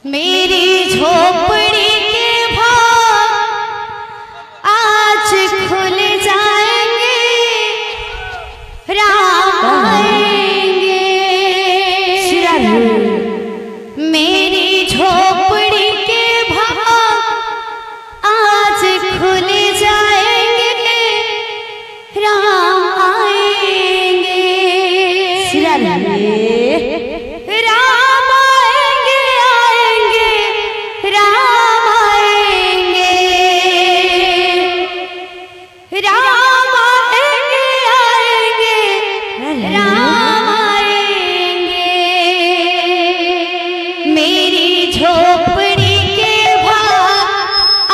मेरी झोपड़ी के भाग आज खुल जाएंगे, राम आएंगे। मेरी झोपड़ी के भाग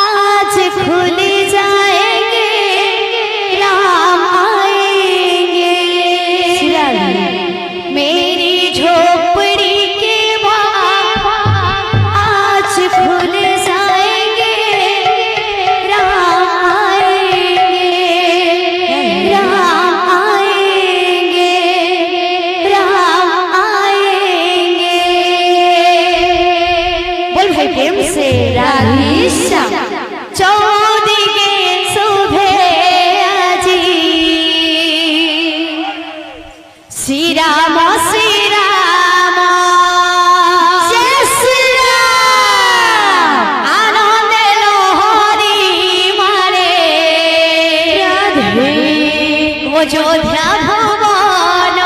आज खुल जाएंगे, राम आएंगे। अयोध्या भुवन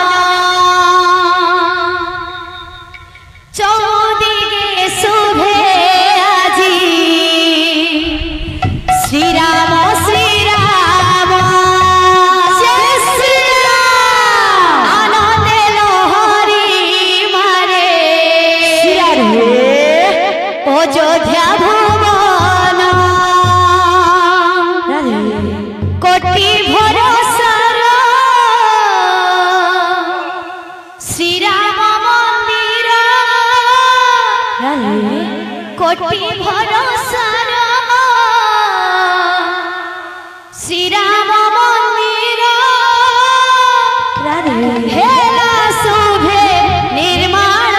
चौदिगे शुभे আজি श्री राम जय श्री राम आनंदे लहरी मारे अयोध्या भुवन कोटि भरोसा कोटि भरोसा श्री राम मंदिर हेला शुभे निर्माण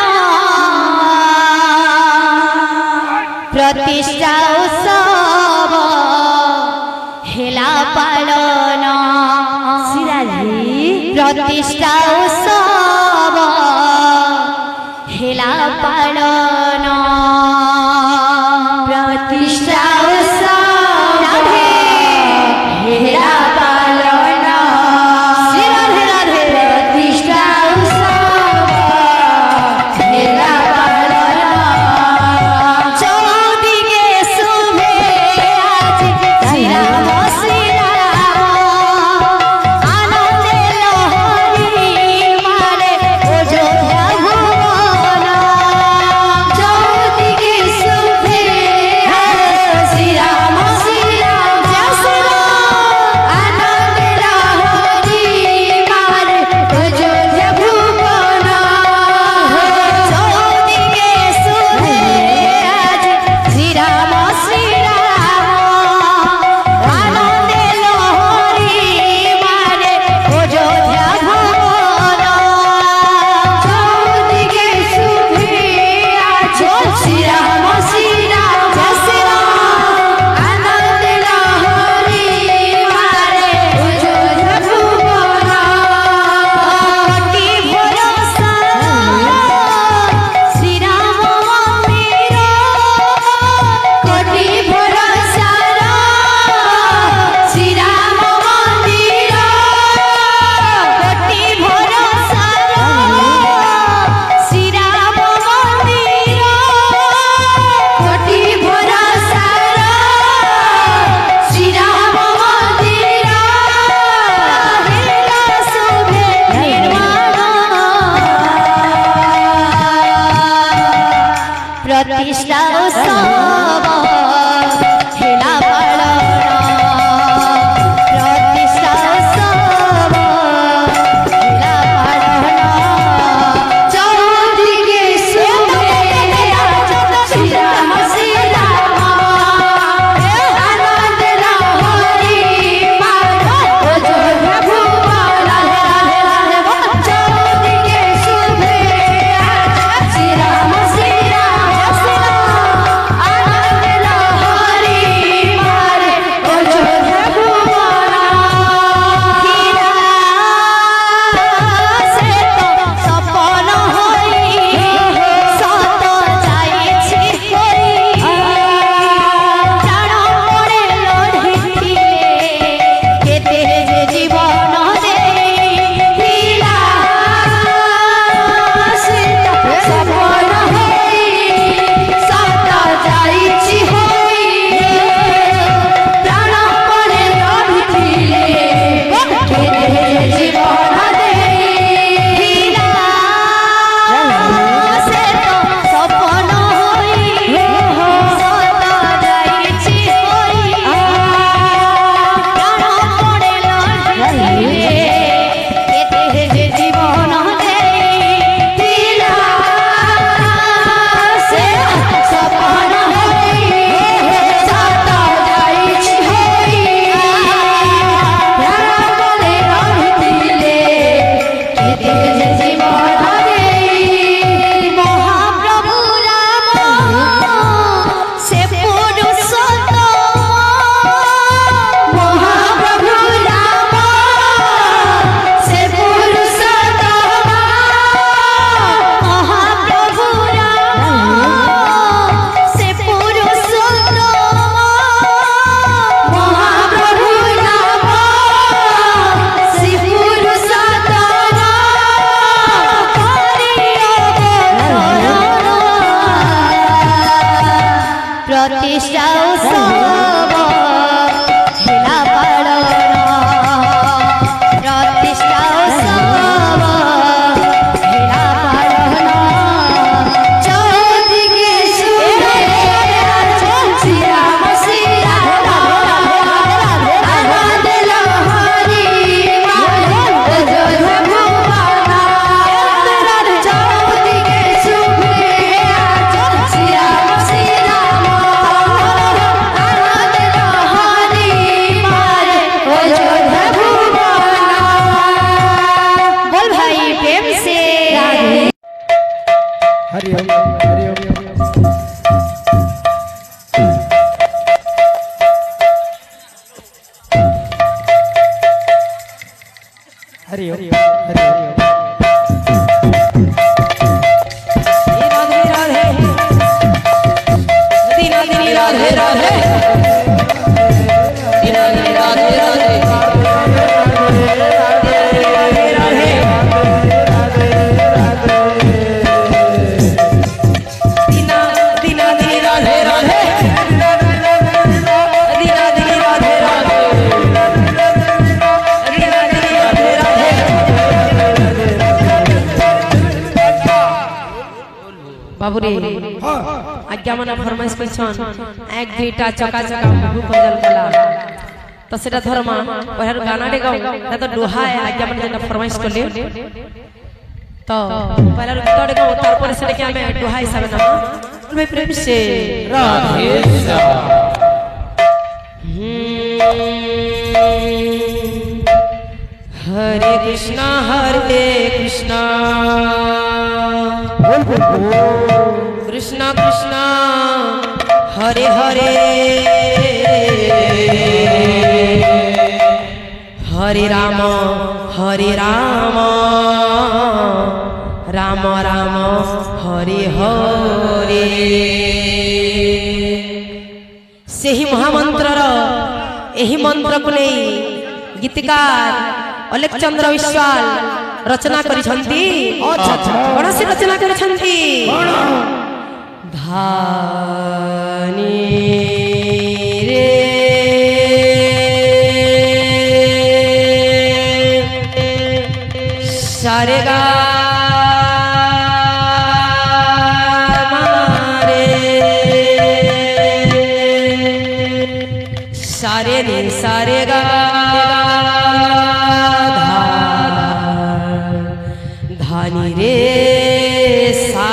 प्रतिष्ठा उत्सव हेला पालन प्रतिष्ठा उत्सव हेला पालन प्रतिष्ठा उत्सव हेला पालन श्री राधे राधे प्रतिष्ठा उत्सव हेला पालन चौदिगे शुभे आज श्री राम आनंदे लहरी मारे अयोध्या भुवन ପ୍ରତିଷ୍ଠା ଉତ୍ସବ ହେଲା ପାଳନ ପ୍ରତିଷ୍ଠା ଉତ୍ସବ ହେଲା ପାଳନ ଚଉଦିକେ ଶୁଭେ ଶ୍ରୀରାମ ଶ୍ରୀରାମ ଆନନ୍ଦ ଲହରୀ ମାର ଅଯୋଧ୍ୟା ଭୁବନ ଚଉଦିକେ ଶୁଭେ ଶ୍ରୀରାମ ଶ୍ରୀରାମ ଆନନ୍ଦ ଲହରୀ ମାର ଅଯୋଧ୍ୟା ଭୁବନ ହୀରା ସେ ତ ସପନ ହୋଇ ସତ ଯାଇଛି ହୋଇ ପ୍ରାଣ ପଡ଼େ ଲଢ଼ିଥିଲେ କେତେ ଯେ ଜୀବନ ଦେଇ ହୀରା ସେ ତ ସପନ ହୋଇ ସତ ଯାଇଛି ହୋଇ ପ୍ରାଣ ପଡ଼େ ଲଢ଼ିଥିଲେ କେତେ ଯେ ଜୀବନ ଦେଇ ହୀରା ସେ ତ ସପନ ହୋଇ ସତ ଯାଇଛି ହୋଇ ପ୍ରାଣ ପଡ଼େ ଲଢ଼ିଥିଲେ କେତେ ଯେ ଜୀବନ ଦେଇ ହୀରା ସେ ସପନ ହୋଇ ସତ ଯାଇଛି ହୋଇ ପ୍ରାଣ ପଡ଼େ ଲଢ଼ିଥିଲେ କେତେ ଯେ ଜୀବନ ଦେଇ ମହାପ୍ରଭୁ ରାମ ସେ ପୁରୁଷୋତ୍ତମ ମହାପ୍ରଭୁ ରାମ ସେ ପୁରୁଷୋତ୍ତମ ମହାପ୍ରଭୁ ରାମ ସେ ପୁରୁଷୋତ୍ତମ ମହାପ୍ରଭୁ ରାମ ସେ ପୁରୁଷୋତ୍ତମ ପ୍ରତିଷ୍ଠା ଉତ୍ସବ ହେଲା ପାଳନ ପ୍ରତିଷ୍ଠା ଉତ୍ସବ ହେଲା ପାଳନ ଚଉଦିକେ ଶୁଭେ ଶ୍ରୀରାମ ଶ୍ରୀରାମ ଆନନ୍ଦ ଲହରୀ ମାର ଅଯୋଧ୍ୟା ଭୁବନ ଚଉଦିକେ ଶୁଭେ ଶ୍ରୀରାମ ଶ୍ରୀରାମ आनंद लहरी मार अयोध्या भुवन बोल भाई प्रेम से हरि ओम हरि ओम हरि ओम हरि ओम राधे राधे राधे राधे बाबूरे आज्ञा मना फरमाइश करछन एक दुईटा चका चका बाबू पंजल कला तो सेटा धर्मा ओहर गाना डे गाओ ना तो दोहा है आज्ञा मना जेटा फरमाइश करले तो पहला तो डे गाओ तार पर सेटा के हमें दोहा हिसाब ना भाई प्रेम से राधे हरे कृष्णा कृष्णा कृष्णा हरे हरे हरे राम राम राम हरे हरे से ही महामंत्रर यही मंत्र को नहीं गीतकार अलेख चंद्र विश्वाल रचना करिछंती कौन से रचना करिछंती धानी रे सारे गा मारे रे नी सा रे गा धा नी रे सा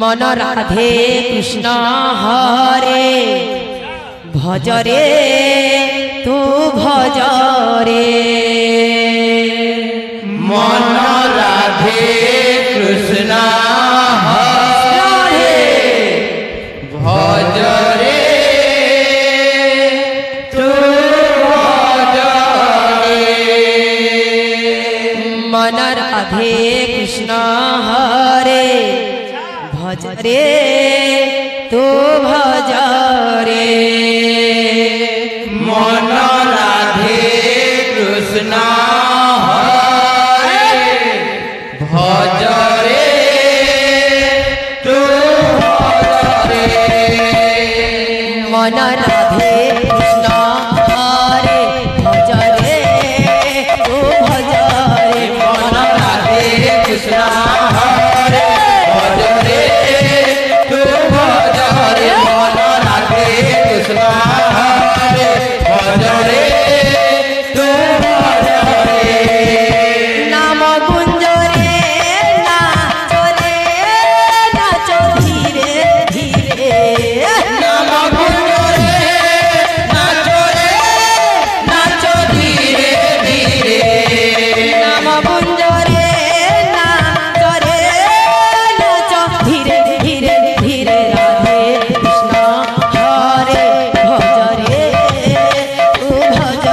मन राधे कृष्ण हरे भज रे तू भज रे मन राधे कृष्ण हरे भज रे तू भज रे मन राधे कृष्ण हरे भज रे तू भज रे मन राधे कृष्ण हरे भज रे तू भज रे मन राधे कृष्ण हरे भज रे तू भज रे मन राधे कृष्ण हरे भज रे तू भज रे मन राधे कृष्ण हरे भज रे तू भज रे नाम गुंज रे नाच धीरे धीरे नाम गुंज रे नाचो धीरे धीरे नाम गुंज रे नाच धीरे धीरे धीरे राधे कृष्ण हरे भज रे तू भज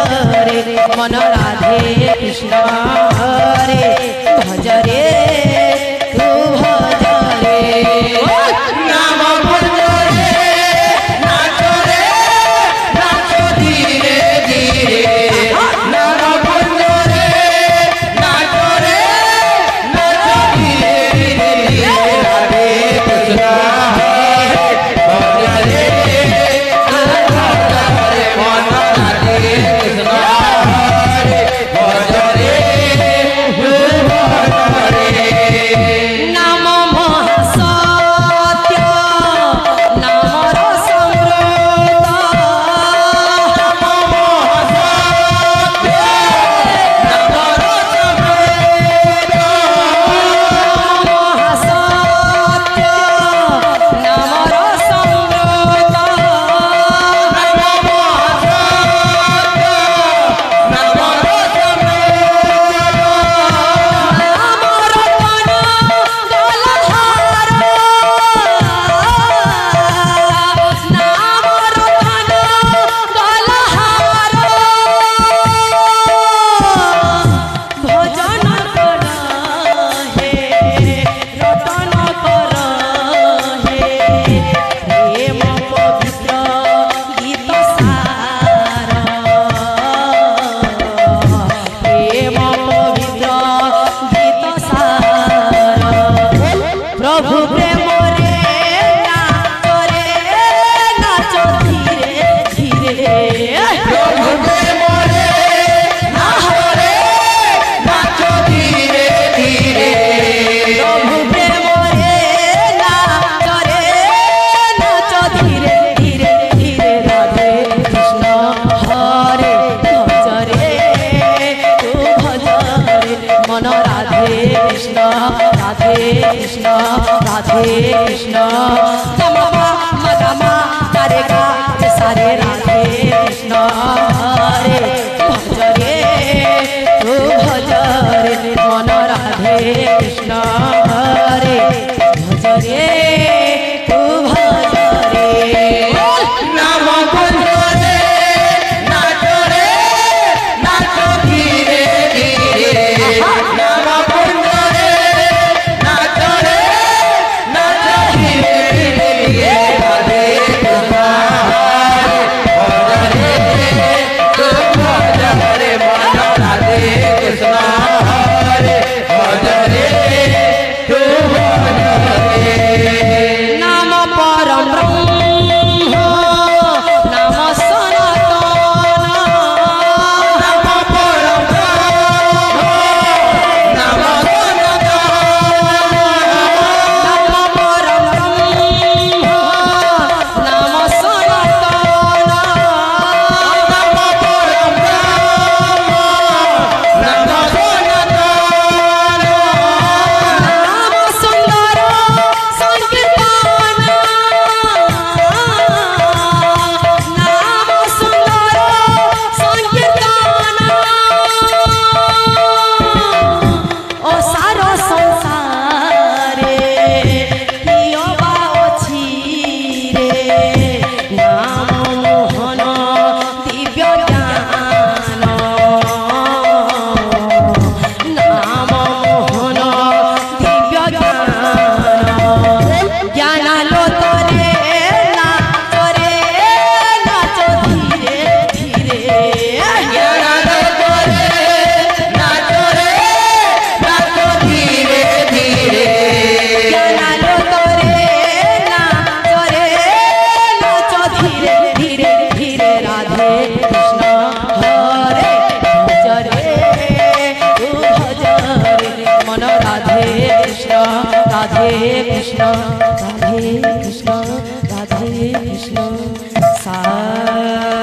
रे मन राधे कृष्ण हरे भज रे तू भज रे नाम गुंज रे नाचो धीरे धीरे नाम गुंज रे नाचो धीरे धीरे राधे कृष्ण हरे भज रे भज रे मन राधे कृष्ण हरे भज रे भज रे नाम महासत्य नाम रसमृत महासत्य नाम रसमृत नाम रतन गलहार नाम रतन गलहार भजन कर हे रतन कर हे प्रेम पवित्र गीत सार प्रेम पवित्र गीत सार प्रभु प्रेम रे नाच धीरे धीरे प्रभु प्रेम रे नाचो धीरे धीरे प्रभु प्रेम रे नाच धीरे धीरे धीरे राधे कृष्ण हरे भज रे तू भज रे मन राधे कृष्ण राधे कृष्ण राधे कृष्ण गमा मगमा रे गा सारे राधे कृष्ण हरे भज रे तू भज रे मन राधे कृष्ण हरे भज रे तू भज रे नाम गुंज रे नाचो धीरे धीरे नाम गुंज रे नाचो धीरे धीरे राधे कृष्ण हरे भज रे तू भज रे मन राधे कृष्ण हरे भज रे कृष्ण राधे कृष्ण राधे कृष्ण सा